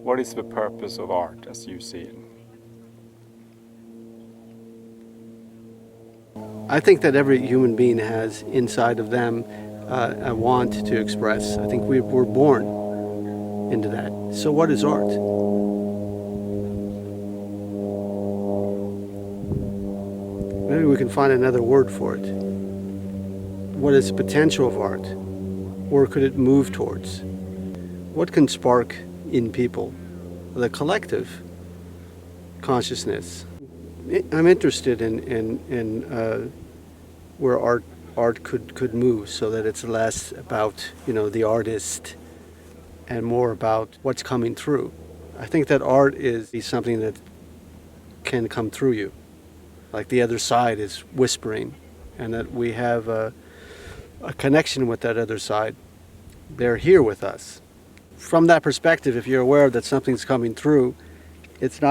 What is the purpose of art as you see it? I think that every human being has inside of them a want to express. I think we were born into that. So what is art? Maybe we can find another word for it. What is the potential of art? Where could it move towards? What can spark in people the collective consciousness? I'm interested in where art could move, so that it's less about the artist and more about what's coming through. I think that art is something that can come through you, like the other side is whispering, and that we have a connection with that other side. They're here with us. From that perspective, if you're aware that something's coming through, it's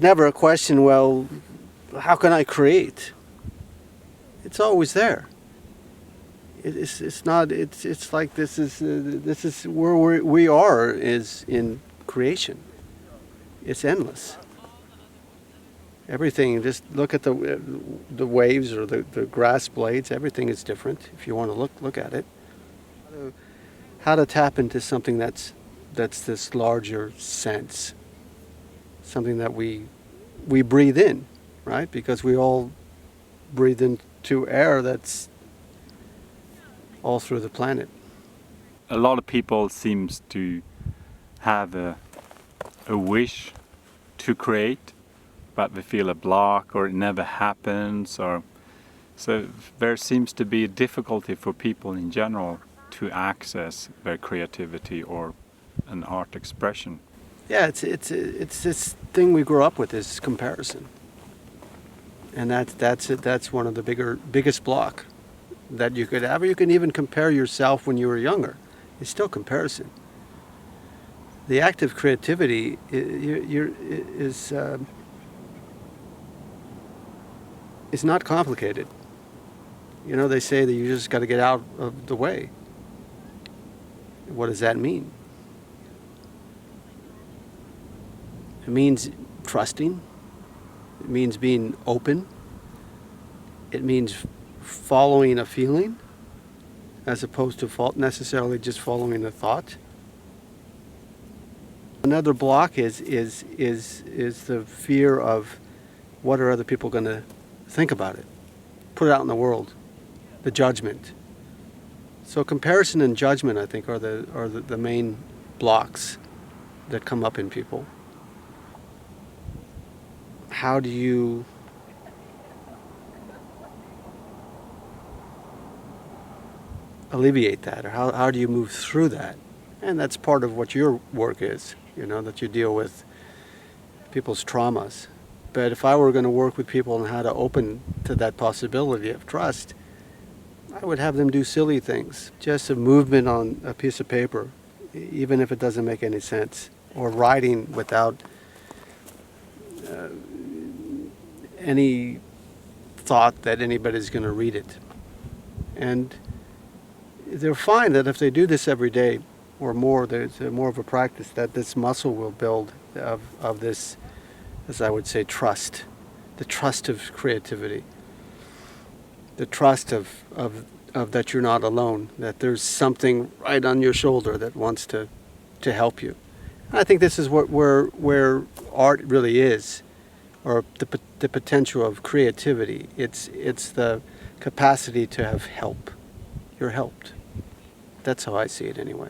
never a question, well, how can I create? It's always there. It's like this is where we are is in creation. It's endless. Everything, just look at the waves or the grass blades, everything is different if you want to look at it. How to tap into something that's this larger sense, something that we breathe in, right? Because we all breathe into air that's all through the planet. A lot of people seems to have a wish to create, but they feel a block or it never happens, or so there seems to be a difficulty for people in general to access their creativity or an art expression. Yeah, it's this thing we grew up with, is comparison, and that's one of the biggest block that you could have. You can even compare yourself when you were younger. It's still comparison. The act of creativity is not complicated. They say that you just got to get out of the way. What does that mean? It means trusting. It means being open. It means following a feeling as opposed to necessarily just following a thought. Another block is the fear of what are other people going to think about it. Put it out in the world. The judgment. So comparison and judgment, I think, are the main blocks that come up in people. How do you alleviate that, or how do you move through that? And that's part of what your work is, that you deal with people's traumas. But if I were going to work with people on how to open to that possibility of trust, I would have them do silly things. Just a movement on a piece of paper, even if it doesn't make any sense, or writing without any thought that anybody's going to read it. And they'll find that if they do this every day or more, there's more of a practice, that this muscle will build of this, as I would say, trust. The trust of creativity. The trust of that you're not alone, that there's something right on your shoulder that wants to help you. And I think this is where art really is, or the potential of creativity. It's the capacity to have help. You're helped. That's how I see it anyway.